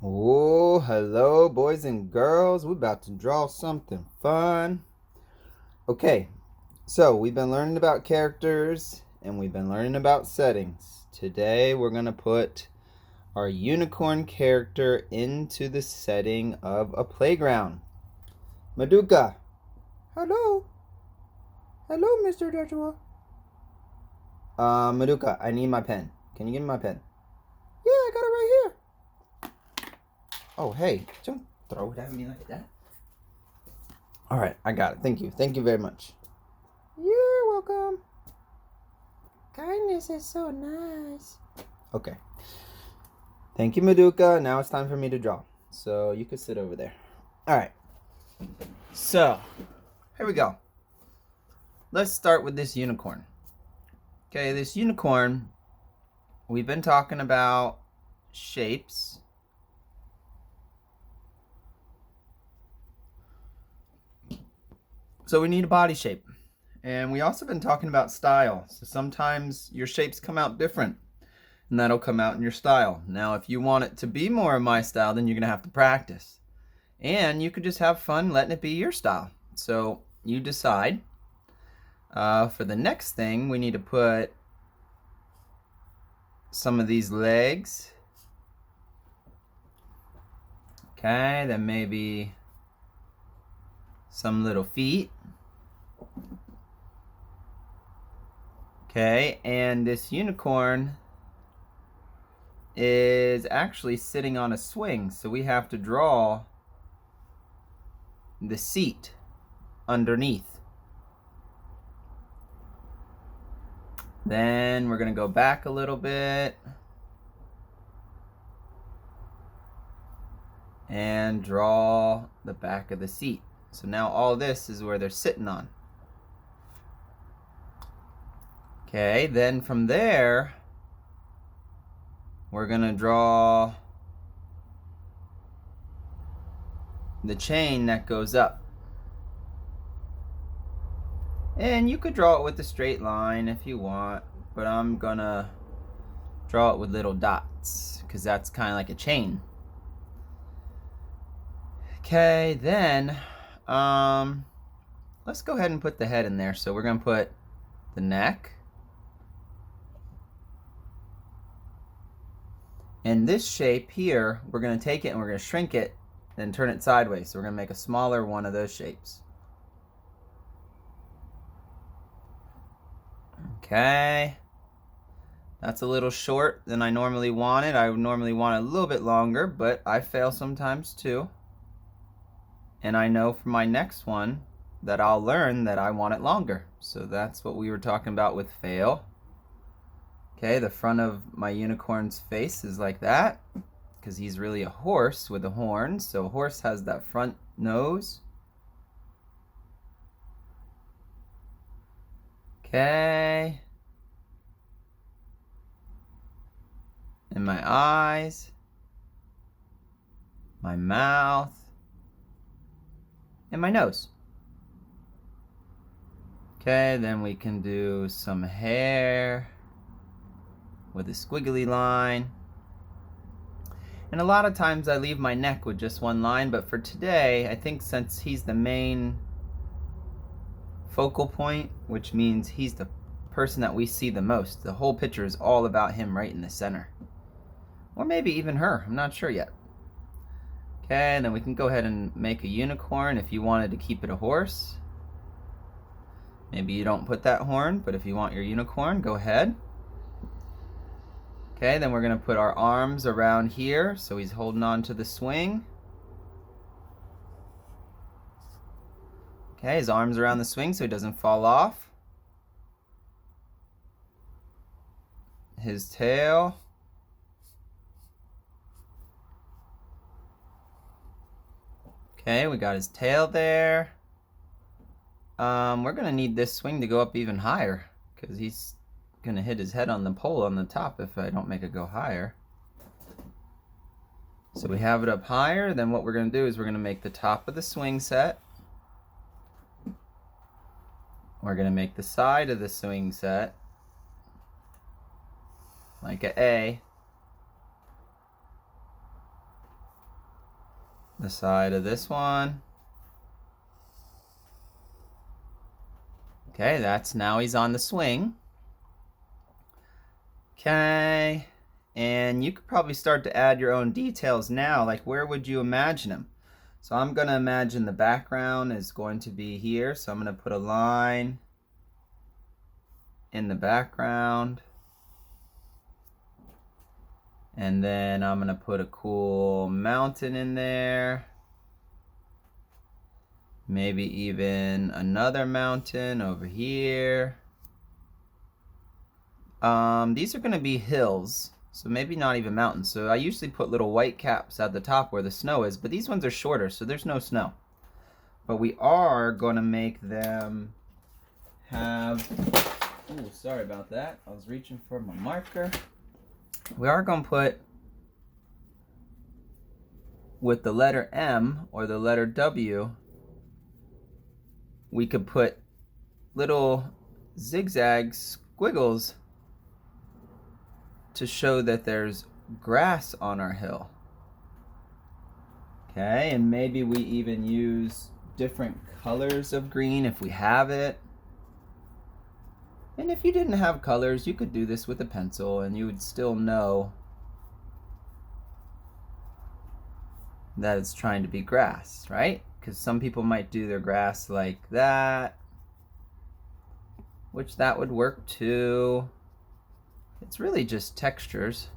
Oh, hello, boys and girls. We're about to draw something fun. Okay, so we've been learning about characters and we've been learning about settings. Today, we're going to put our unicorn character into the setting of a playground. Maduka. Hello. Hello, Mr. Joshua. Maduka, I need my pen. Can you give me my pen? Yeah, I got it right here. Oh, hey, don't throw it at me like that. All right, I got it. Thank you. Thank you very much. You're welcome. Kindness is so nice. Okay. Thank you, Maduka. Now it's time for me to draw. So you can sit over there. All right. So, here we go. Let's start with this unicorn. Okay, this unicorn, we've been talking about shapes. So we need a body shape. And we also been talking about style. So sometimes your shapes come out different, and that'll come out in your style. Now, if you want it to be more of my style, then you're gonna have to practice. And you could just have fun letting it be your style. So you decide. For the next thing, we need to put some of these legs. Okay, then maybe some little feet. Okay, and this unicorn is actually sitting on a swing, so we have to draw the seat underneath. Then we're going to go back a little bit and draw the back of the seat. So now all this is where they're sitting on. Okay, then from there, we're going to draw the chain that goes up. And you could draw it with a straight line if you want, but I'm going to draw it with little dots because that's kind of like a chain. Okay, then let's go ahead and put the head in there. So we're going to put the neck. And this shape here, we're going to take it and we're going to shrink it, then turn it sideways. So we're going to make a smaller one of those shapes. Okay. That's a little short than I normally want it. I would normally want it a little bit longer, but I fail sometimes too. And I know for my next one that I'll learn that I want it longer. So that's what we were talking about with fail. Okay, the front of my unicorn's face is like that because he's really a horse with a horn. So a horse has that front nose. Okay. And my eyes, my mouth, and my nose. Okay, then we can do some hair with a squiggly line. And a lot of times I leave my neck with just one line, but for today, I think since he's the main focal point, which means he's the person that we see the most, the whole picture is all about him right in the center. Or maybe even her, I'm not sure yet. Okay, and then we can go ahead and make a unicorn if you wanted to keep it a horse. Maybe you don't put that horn, but if you want your unicorn, go ahead. Okay, then we're going to put our arms around here so he's holding on to the swing. Okay, his arms around the swing so he doesn't fall off. His tail. Okay, we got his tail there. We're going to need this swing to go up even higher because he's going to hit his head on the pole on the top if I don't make it go higher. So we have it up higher. Then what we're going to do is we're going to make the top of the swing set. We're going to make the side of the swing set like an A. the side of this one. Okay, that's now he's on the swing. Okay, and you could probably start to add your own details now, like where would you imagine him? So I'm going to imagine the background is going to be here, so I'm going to put a line in the background. And then I'm going to put a cool mountain in there. Maybe even another mountain over here. These are going to be hills, so maybe not even mountains. So I usually put little white caps at the top where the snow is, but these ones are shorter, so there's no snow. But we are going to make them have... Oh, sorry about that. I was reaching for my marker. We are going to put, with the letter M or the letter W, we could put little zigzag squiggles to show that there's grass on our hill. Okay, and maybe we even use different colors of green if we have it. And if you didn't have colors, you could do this with a pencil and you would still know that it's trying to be grass, right? Because some people might do their grass like that, which that would work too. It's really just textures.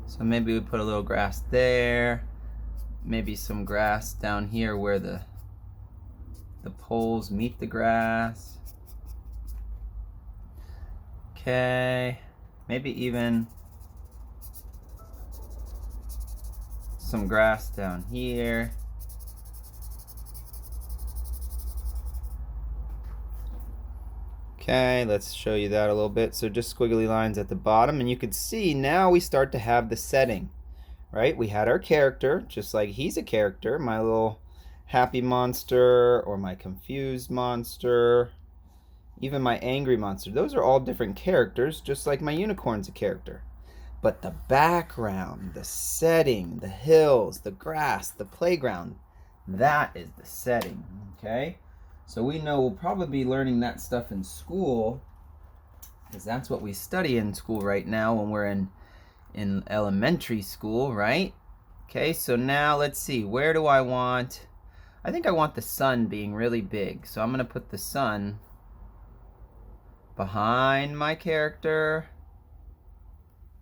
So maybe we put a little grass there, maybe some grass down here where the poles meet the grass. Okay, maybe even some grass down here. Okay, let's show you that a little bit. So just squiggly lines at the bottom, and you can see now we start to have the setting, right? We had our character, just like he's a character, my little happy monster or my confused monster, even my angry monster. Those are all different characters, just like my unicorn's a character. But the background, the setting, the hills, the grass, the playground, that is the setting, okay? So we know we'll probably be learning that stuff in school, because that's what we study in school right now when we're in elementary school, right? Okay, so now let's see, where do I want... I think I want the sun being really big, so I'm going to put the sun behind my character,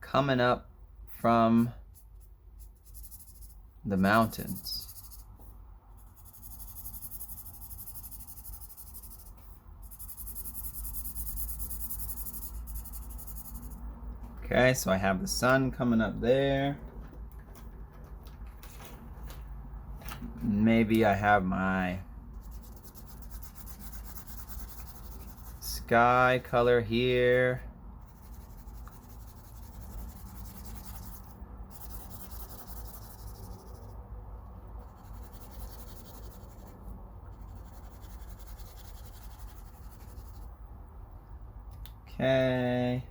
coming up from the mountains. Okay, so I have the sun coming up there. Maybe I have my sky color here. Okay.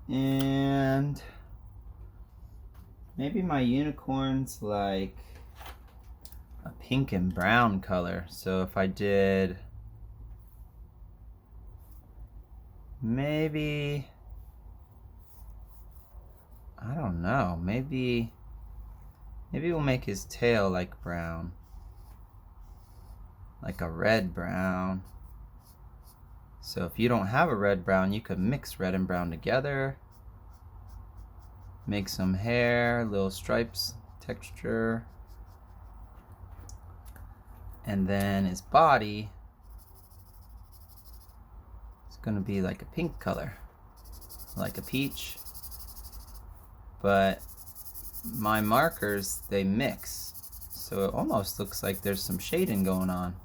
And maybe my unicorn's like a pink and brown color. So if I did maybe, I don't know, maybe we'll make his tail like brown, like a red brown. So if you don't have a red brown, you could mix red and brown together, make some hair, little stripes, texture, and then his body is going to be like a pink color, like a peach. But my markers, they mix, so it almost looks like there's some shading going on.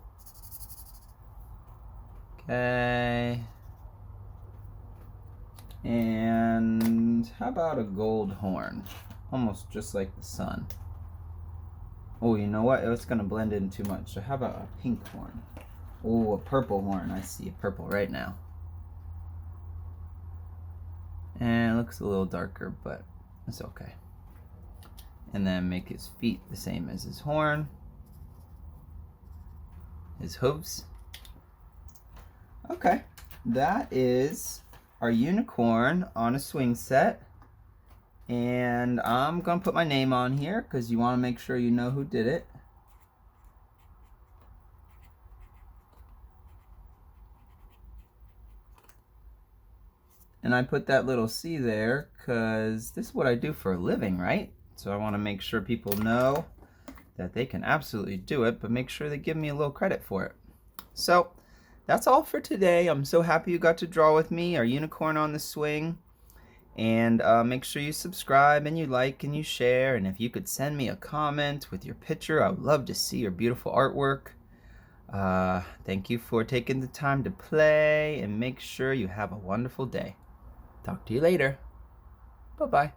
Okay. And how about a gold horn? Almost just like the sun. Oh, you know what? It's gonna blend in too much. So how about a pink horn? Oh, a purple horn. I see a purple right now. And it looks a little darker, but it's okay. And then make his feet the same as his horn, his hooves. Okay, that is our unicorn on a swing set. And I'm gonna put my name on here because you want to make sure you know who did it. And I put that little C there because this is what I do for a living, right? So I want to make sure people know that they can absolutely do it, but make sure they give me a little credit for it. So that's all for today. I'm so happy you got to draw with me, our unicorn on the swing. And make sure you subscribe and you like and you share. And if you could send me a comment with your picture, I would love to see your beautiful artwork. Thank you for taking the time to play, and make sure you have a wonderful day. Talk to you later. Bye-bye.